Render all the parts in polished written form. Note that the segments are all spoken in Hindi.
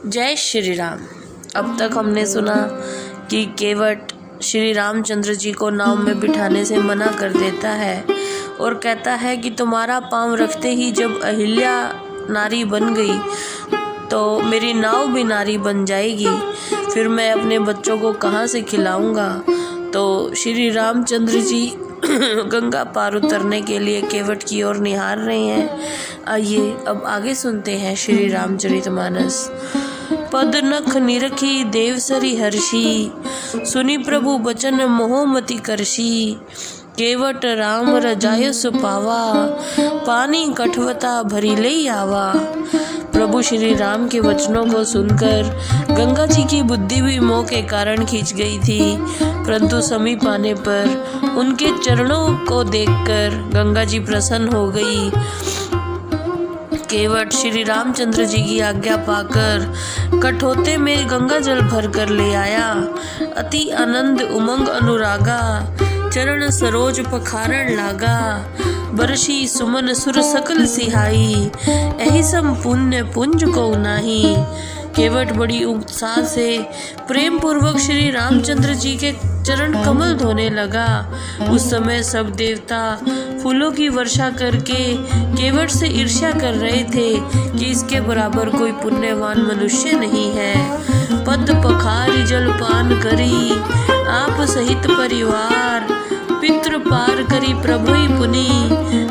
जय श्री राम। अब तक हमने सुना कि केवट श्री रामचंद्र जी को नाव में बिठाने से मना कर देता है और कहता है कि तुम्हारा पांव रखते ही जब अहिल्या नारी बन गई तो मेरी नाव भी नारी बन जाएगी, फिर मैं अपने बच्चों को कहाँ से खिलाऊंगा। तो श्री रामचंद्र जी गंगा पार उतरने के लिए केवट की ओर निहार रहे हैं। आइए अब आगे सुनते हैं श्री रामचरितमानस। पद नख निरखी देवसरी हर्षी, सुनी प्रभु बचन मोहमति करशी। केवट राम रजाय सुपावा, पानी कठवता भरी ले आवा। प्रभु श्री राम के वचनों को सुनकर गंगा जी की बुद्धि भी मोह के कारण खींच गई थी, परंतु समीप आने पर उनके चरणों को देखकर गंगा जी प्रसन्न हो गई। केवट श्री रामचंद्र जी की आज्ञा पाकर कठोते में गंगा जल भर कर ले आया। अति आनंद उमंग अनुरागा, चरण सरोज पखारण लागा। बरसी सुमन सुर सकल सिहाई, एहि सम पुण्य पुंज को नाही। केवट बड़ी उत्साह से प्रेम पूर्वक श्री रामचंद्र जी के चरण कमल धोने लगा। उस समय सब देवता फूलों की वर्षा करके केवट से ईर्ष्या कर रहे थे कि इसके बराबर कोई पुण्यवान मनुष्य नहीं है। पद पखारी जल पान करी, आप सहित परिवार। पितृ पार करी प्रभु पुनि,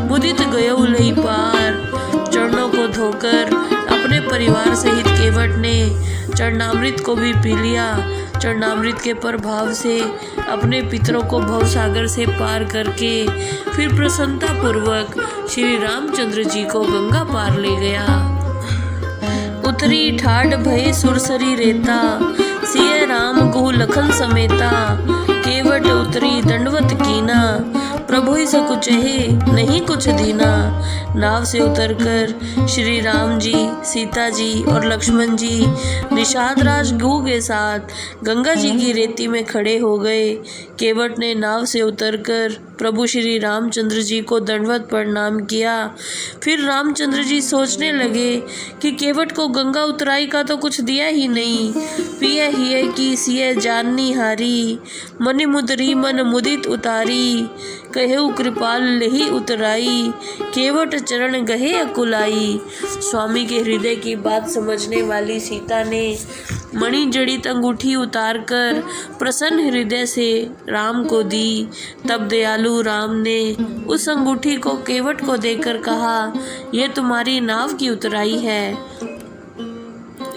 मुदित गयो लई पार। चरणों को धोकर अपने परिवार सहित केवट ने चरणामृत को भी पी लिया। चरणामृत के प्रभाव से अपने पितरों को भवसागर से पार करके फिर प्रसन्नता पूर्वक श्री रामचंद्र जी को गंगा पार ले गया। उतरी ठाड भय सुरसरी रेता, सिय राम गुहु लखन समेता। केवट उतरी दंडवत कीना, प्रभु ही सकुचहे नहीं कुछ दीना। नाव से उतरकर श्री राम जी, सीता जी और लक्ष्मण जी निषादराज गुह के साथ गंगा जी की रेती में खड़े हो गए। केवट ने नाव से उतरकर प्रभु श्री रामचंद्र जी को दंडवत प्रणाम किया। फिर रामचंद्र जी सोचने लगे कि केवट को गंगा उतराई का तो कुछ दिया ही नहीं। पिया हिय की सिय जाननी हारी, मनि मुदरी मन मुदित उतारी। कहेउ कृपाल लेहि उतराई, केवट चरण गहे अकुलाई। स्वामी के हृदय की बात समझने वाली सीता ने मणि जड़ित अंगूठी उतारकर प्रसन्न हृदय से राम को दी। तब दयालु राम ने उस अंगूठी को केवट को देकर कहा, यह तुम्हारी नाव की उतराई है।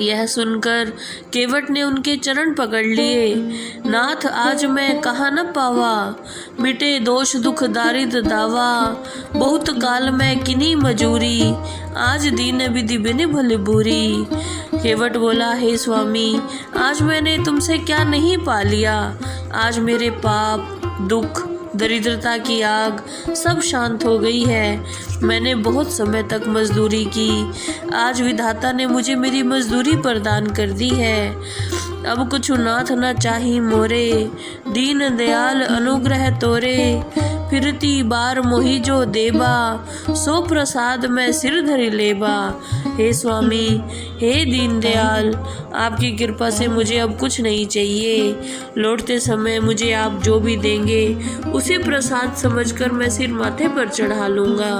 यह सुनकर केवट ने उनके चरण पकड़ लिए। नाथ आज मैं कहाँ न पावा, मिटे दोष दुख दारिद दावा। बहुत काल मैं किन्हीं मजूरी, आज दीन विधि बिन भले बुरी। केवट बोला, हे स्वामी, आज मैंने तुमसे क्या नहीं पा लिया। आज मेरे पाप दुख दरिद्रता की आग सब शांत हो गई है। मैंने बहुत समय तक मजदूरी की, आज विधाता ने मुझे मेरी मजदूरी प्रदान कर दी है। अब कुछ नाथ न चाही मोरे, दीन दयाल अनुग्रह तोरे। फिरती बार मोहि जो देबा, सो प्रसाद मैं सिर धरि लेबा। हे स्वामी, हे दीन दयाल, आपकी कृपा से मुझे अब कुछ नहीं चाहिए। लौटते समय मुझे आप जो भी देंगे उसे प्रसाद समझकर मैं सिर माथे पर चढ़ा लूँगा।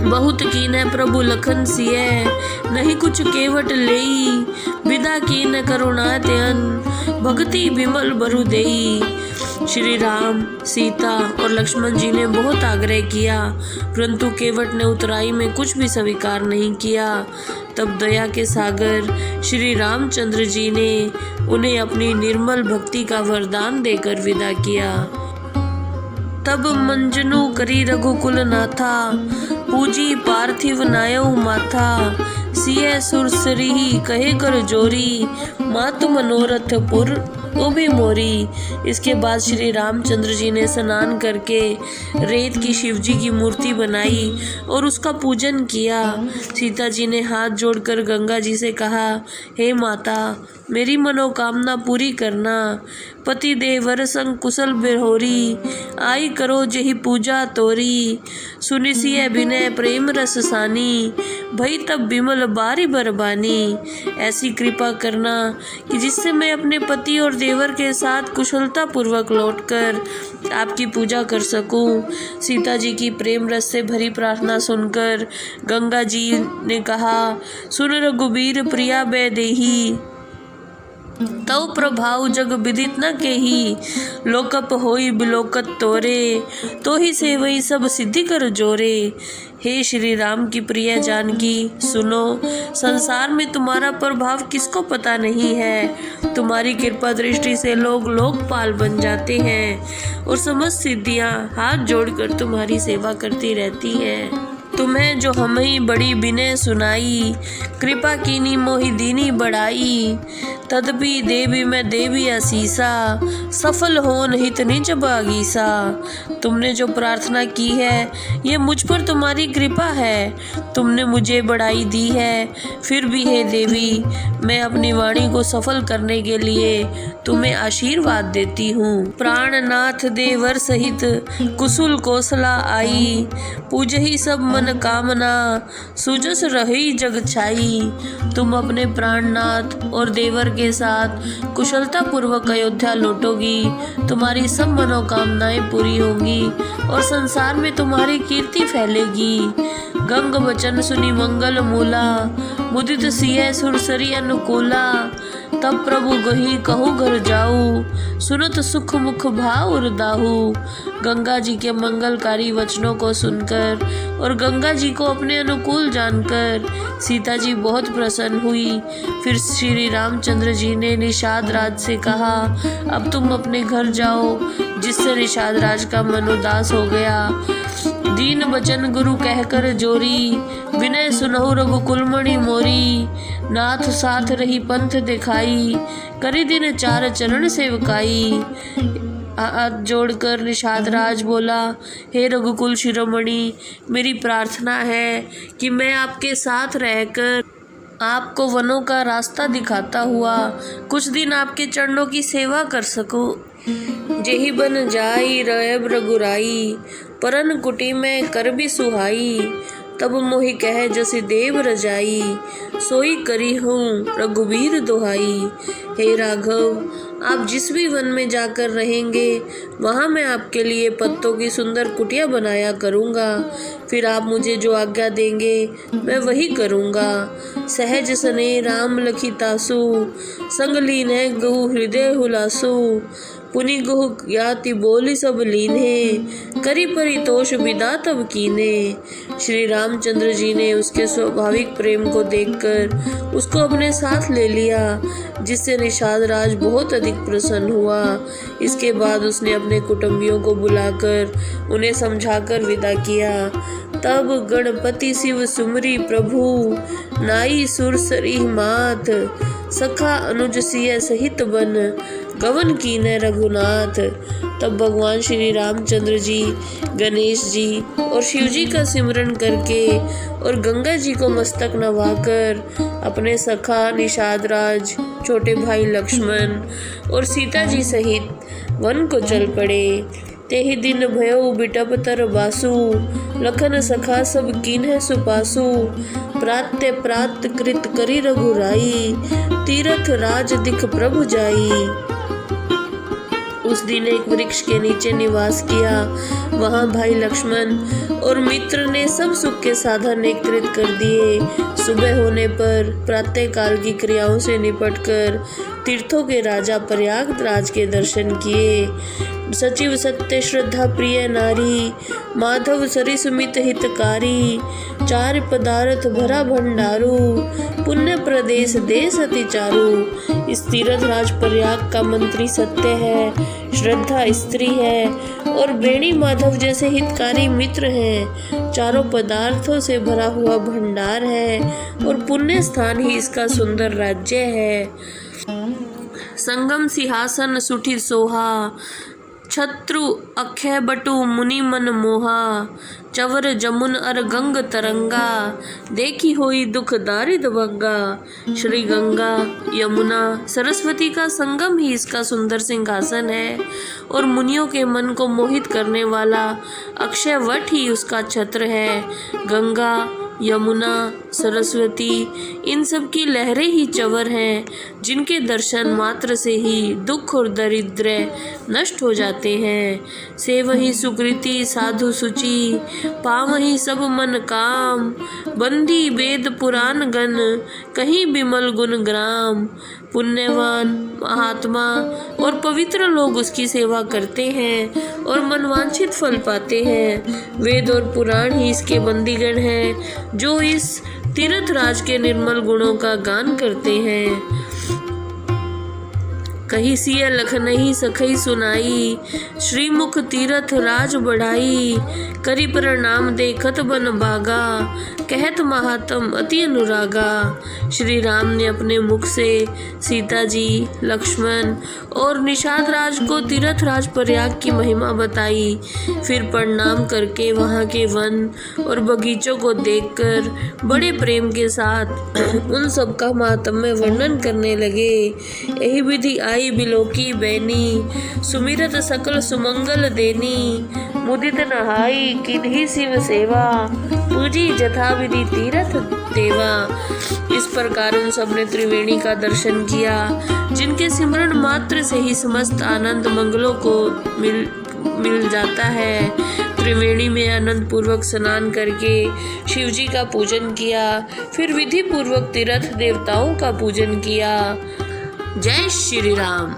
बहुत कीन प्रभु लखन सिय, नहीं कुछ केवट लेई। विदा कीन करुणा त्यन, भक्ति विमल बरु देई। श्री राम, सीता और लक्ष्मण जी ने बहुत आग्रह किया, परंतु केवट ने उतराई में कुछ भी स्वीकार नहीं किया। तब दया के सागर श्री रामचंद्र जी ने उन्हें अपनी निर्मल भक्ति का वरदान देकर विदा किया। तब मंजनु करी रघुकुल नाथा, पूजी पार्थिव नायउ माथा। सिय सुरसरी कहे कर जोरी, मातु मनोरथ पुर भी मोरी। इसके बाद श्री रामचंद्र जी ने स्नान करके रेत की शिवजी की मूर्ति बनाई और उसका पूजन किया। सीता जी ने हाथ जोड़कर गंगा जी से कहा, हे माता, मेरी मनोकामना पूरी करना। पति देवर संग कुशल बिरहोरी, आई करो जही पूजा तोरी। सुनिसिय विनय प्रेम रस सानी, भई तब विमल बारी बरबानी। ऐसी कृपा करना कि जिससे मैं अपने पति और देवर के साथ कुशलता पूर्वक लौटकर आपकी पूजा कर सकूं। सीता जी की प्रेम रस से भरी प्रार्थना सुनकर गंगा जी ने कहा, सुन रघुबीर प्रिया बैदेही, तव प्रभाव जग विदित न केही। लोकप होई बिलोकत तोरे, तो ही से वही सब सिद्धि कर जोरे। हे श्री राम की प्रिय जानकी, सुनो, संसार में तुम्हारा प्रभाव किसको पता नहीं है। तुम्हारी कृपा दृष्टि से लोग लोकपाल बन जाते हैं और समस्त सिद्धियां हाथ जोड़कर तुम्हारी सेवा करती रहती हैं। तुम्हें जो हमें बड़ी विनय सुनाई, कृपा कीनी मोहि दीनी बढ़ाई। तदपि देवी मैं देवी आसीसा, सफल होन हित निज बागीसा। तुमने जो प्रार्थना की है ये मुझ पर तुम्हारी कृपा है। तुमने मुझे बढ़ाई दी है, फिर भी हे देवी, मैं अपनी वाणी को सफल करने के लिए तुम्हें आशीर्वाद देती हूँ। प्राणनाथ देवर सहित कुशल कौशला आई, पूजहि सब मन कामना, सुजस रही जग छाई। तुम अपने प्राणनाथ और देवर के साथ कुशलता पूर्वक अयोध्या लौटोगी, तुम्हारी सब मनोकामनाएं पूरी होंगी और संसार में तुम्हारी कीर्ति फैलेगी। गंग वचन सुनी मंगल मूला, मुदित सिय सुरसरी अनुकूला। तब प्रभु गही कहु घर जाऊ, सुनत सुख मुख भाव उरदाहु। गंगा जी के मंगलकारी वचनों को सुनकर और गंगा जी को अपने अनुकूल जानकर सीता जी बहुत प्रसन्न हुई। फिर श्री रामचंद्र जी ने निषाद राज से कहा, अब तुम अपने घर जाओ, जिससे निषाद राज का मन उदास हो गया। दीन बचन गुरु कहकर जोरी, विनय सुनहु रघुकुलमणि मोरी। नाथ साथ रही पंथ दिखाई, करी दिन चार चरण सेवकाई। हाथ जोड़कर निषाद राज बोला, हे रघुकुल शिरोमणि, मेरी प्रार्थना है कि मैं आपके साथ रहकर आपको वनों का रास्ता दिखाता हुआ कुछ दिन आपके चरणों की सेवा कर सकूं। जेहि बन जाई रहब रघुराई, परन कुटी में कर भी सुहाई। तब मोहि कह जसि देव रजाई, सोई करी हूँ रघुबीर दुहाई। हे राघव, आप जिस भी वन में जाकर रहेंगे वहाँ मैं आपके लिए पत्तों की सुंदर कुटिया बनाया करूँगा। फिर आप मुझे जो आज्ञा देंगे मैं वही करूँगा। सहज सने राम लखी तासु, संग लीन है गहु हृदय हुलासु। पुनि गुह याति बोली सब लीन्हे, करी परितोष विदा तब कीने। श्री रामचंद्र जी ने उसके स्वाभाविक प्रेम को देखकर उसको अपने साथ ले लिया, जिससे निषाद राज बहुत अधिक प्रसन्न हुआ। इसके बाद उसने अपने कुटुंबियों को बुलाकर उन्हें समझाकर विदा किया। तब गणपति शिव सुमरी प्रभु, नाई सुरसरी मात। सखा अनुज सिय सहित बन, गवन कीने रघुनाथ। तब भगवान श्री रामचंद्र जी, गणेश जी और शिव जी का सिमरन करके और गंगा जी को मस्तक नवाकर अपने सखा निषाद राज, छोटे भाई लक्ष्मण और सीता जी सहित वन को चल पड़े। तेहि दिन भयो बिटप तर बासु, लखन सखा सब कीन्ह सुपासु। प्रात्य प्रात कृत करी रघुराई, तीरथ राज दिख प्रभु जाई। उस दिन एक वृक्ष के नीचे निवास किया। वहां भाई लक्ष्मण और मित्र ने सब सुख के साधन एकत्रित कर दिए। सुबह होने पर प्रातः काल की क्रियाओं से निपटकर तीर्थों के राजा प्रयागराज के दर्शन किए। सचिव सत्य श्रद्धा प्रिय नारी, माधव सरिसमित हितकारी। चार पदार्थ भरा भंडारू, पुण्य प्रदेश देश अति चारू। इस तीर्थ राज प्रयाग का मंत्री सत्य है, श्रद्धा स्त्री है और बेणी माधव जैसे हितकारी मित्र हैं। चारों पदार्थों से भरा हुआ भंडार है और पुण्य स्थान ही इसका सुंदर राज्य है। संगम सिंहासन सुठी सोहा, छत्रु अक्षय बटु मुनि मन मोहा, चवर जमुन अर गंग तरंगा, देखी होई दुख दारिद भंगा। श्री गंगा यमुना सरस्वती का संगम ही इसका सुंदर सिंहासन है और मुनियों के मन को मोहित करने वाला अक्षय वट ही उसका छत्र है। गंगा यमुना सरस्वती इन सब की लहरें ही चंवर हैं, जिनके दर्शन मात्र से ही दुख और दरिद्र नष्ट हो जाते हैं। सेवहि सुकृति साधु सुचि, पावहि सब मन काम, बंदी वेद पुराण गण, कहीं बिमल गुण ग्राम। पुण्यवान महात्मा और पवित्र लोग उसकी सेवा करते हैं और मनवांछित फल पाते हैं। वेद और पुराण ही इसके बंदीगण हैं, जो इस तीर्थ राज के निर्मल गुणों का गान करते हैं। कही सिय लख नहीं सखई सुनाई, श्रीमुख तीरथ राज बढ़ाई, करी प्रणाम देखत बन भागा, कहत महात्म अति अनुरागा। श्री राम ने अपने मुख से सीता जी, लक्ष्मण और निषाद राज को तीर्थ राज प्रयाग की महिमा बताई। फिर प्रणाम करके वहाँ के वन और बगीचों को देखकर बड़े प्रेम के साथ उन सब का महात्म्य वर्णन करने लगे। यही विधि आई बिलोकी बैनी, सुमिरत सकल सुमंगल देनी, मुदित नहाई किन्ही शिव सेवा, पूजी जथा विधि तीरथ देवा। इस प्रकार उन सब ने त्रिवेणी का दर्शन किया, जिनके सिमरन मात्र से ही समस्त आनंद मंगलों को मिल जाता है। त्रिवेणी में आनंद पूर्वक स्नान करके शिव जी का पूजन किया, फिर विधि पूर्वक तीर्थ देवताओं का पूजन किया। जय श्री राम।